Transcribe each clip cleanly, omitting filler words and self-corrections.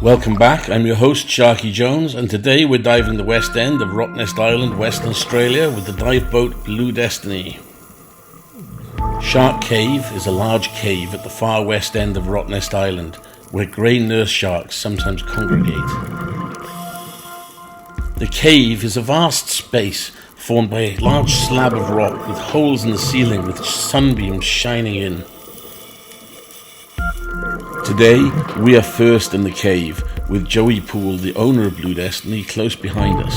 Welcome back, I'm your host Sharky Jones, and today we're diving the west end of Rottnest Island, Western Australia with the dive boat Blue Destiny. Shark Cave is a large cave at the far west end of Rottnest Island where grey nurse sharks sometimes congregate. The cave is a vast space formed by a large slab of rock with holes in the ceiling with sunbeams shining in. Today, we are first in the cave, with Joey Poole, the owner of Blue Destiny, close behind us.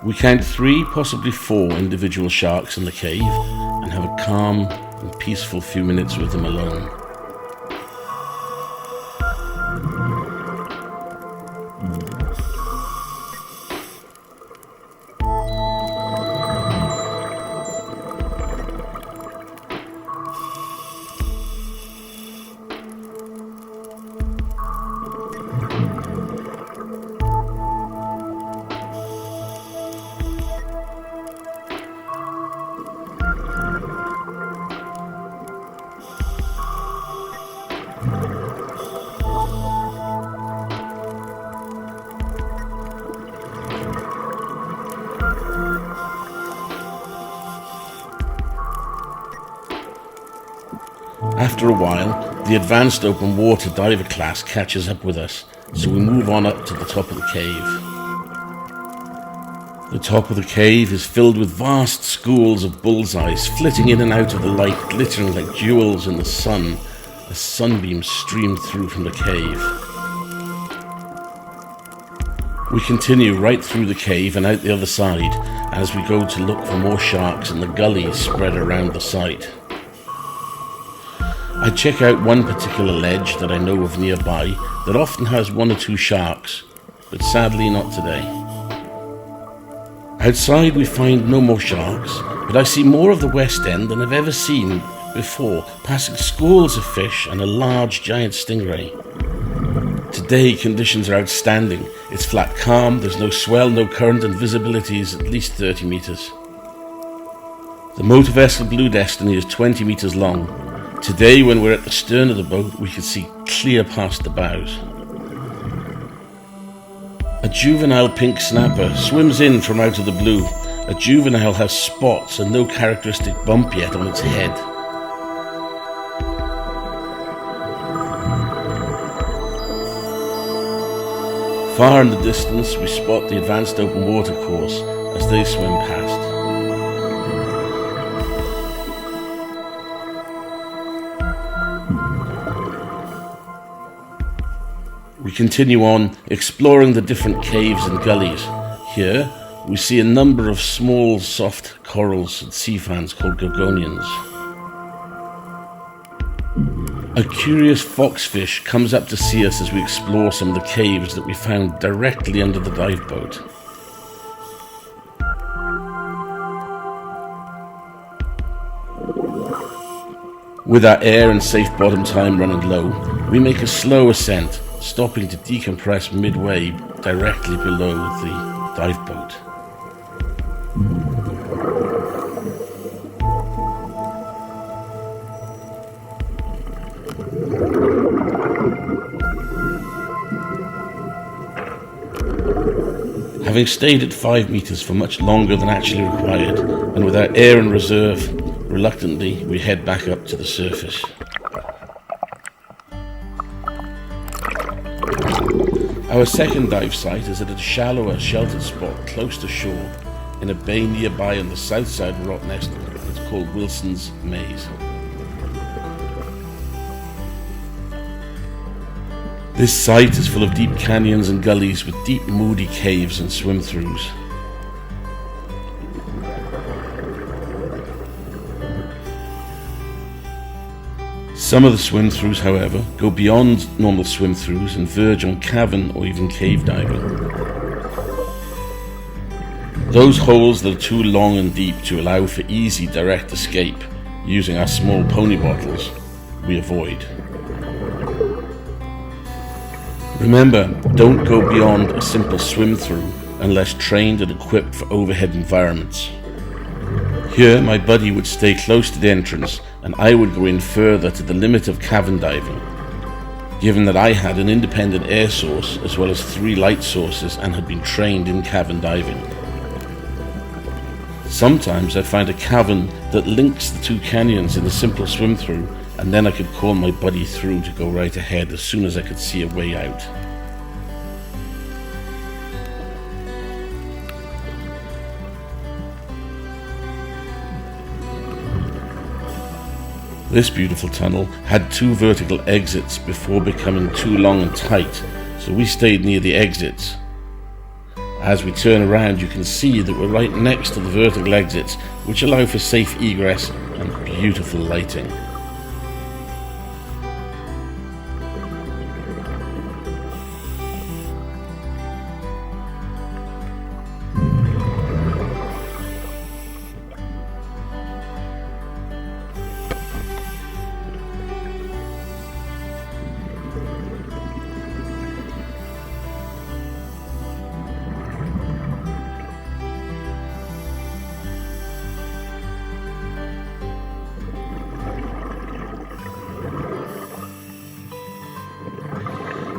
We count 3, possibly 4 individual sharks in the cave, and have a calm and peaceful few minutes with them alone. After a while, the advanced open water diver class catches up with us, so we move on up to the top of the cave. The top of the cave is filled with vast schools of bullseyes flitting in and out of the light, glittering like jewels in the sun as sunbeams stream through from the cave. We continue right through the cave and out the other side as we go to look for more sharks in the gullies spread around the site. I check out one particular ledge that I know of nearby that often has 1 or 2 sharks, but sadly not today. Outside we find no more sharks, but I see more of the west end than I've ever seen before, passing schools of fish and a large giant stingray. Today conditions are outstanding. It's flat calm, there's no swell, no current, and visibility is at least 30 meters. The motor vessel Blue Destiny is 20 meters long. Today, when we're at the stern of the boat, we can see clear past the bows. A juvenile pink snapper swims in from out of the blue. A juvenile has spots and no characteristic bump yet on its head. Far in the distance, we spot the advanced open water course as they swim past. We continue on, exploring the different caves and gullies. Here, we see a number of small, soft corals and sea fans called gorgonians. A curious foxfish comes up to see us as we explore some of the caves that we found directly under the dive boat. With our air and safe bottom time running low, we make a slow ascent, stopping to decompress midway directly below the dive boat. Having stayed at 5 meters for much longer than actually required, and with our air in reserve, reluctantly we head back up to the surface. Our second dive site is at a shallower, sheltered spot close to shore in a bay nearby on the south side of Rottnest. It's called Wilson's Maze. This site is full of deep canyons and gullies with deep, moody caves and swim-throughs. Some of the swim-throughs, however, go beyond normal swim-throughs and verge on cavern or even cave diving. Those holes that are too long and deep to allow for easy, direct escape using our small pony bottles, we avoid. Remember, don't go beyond a simple swim-through unless trained and equipped for overhead environments. Here my buddy would stay close to the entrance and I would go in further to the limit of cavern diving, given that I had an independent air source as well as 3 light sources and had been trained in cavern diving. Sometimes I'd find a cavern that links the 2 canyons in a simple swim through, and then I could call my buddy through to go right ahead as soon as I could see a way out. This beautiful tunnel had 2 vertical exits before becoming too long and tight, so we stayed near the exits. As we turn around, you can see that we're right next to the vertical exits, which allow for safe egress and beautiful lighting.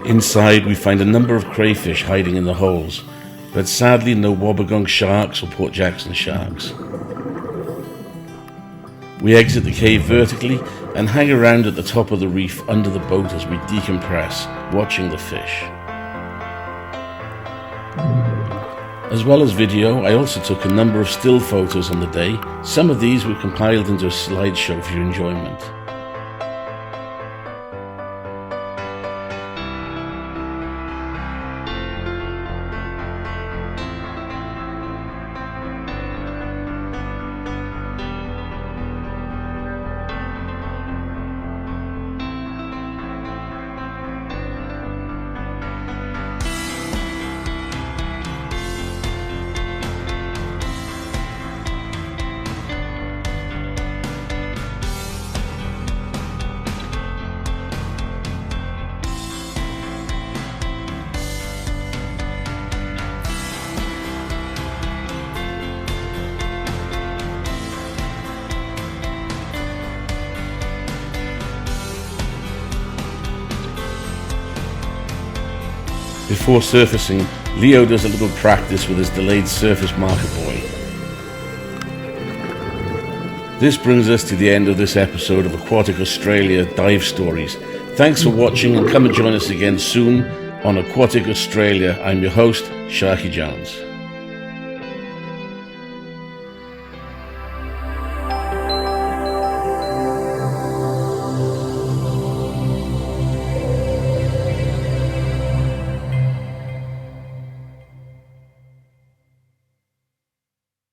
Inside we find a number of crayfish hiding in the holes, but sadly no Wobbegong sharks or Port Jackson sharks. We exit the cave vertically and hang around at the top of the reef under the boat as we decompress, watching the fish. As well as video, I also took a number of still photos on the day. Some of these were compiled into a slideshow for your enjoyment. Before surfacing, Leo does a little practice with his delayed surface marker buoy. This brings us to the end of this episode of Aquatic Australia Dive Stories. Thanks for watching and come and join us again soon on Aquatic Australia. I'm your host, Sharky Jones.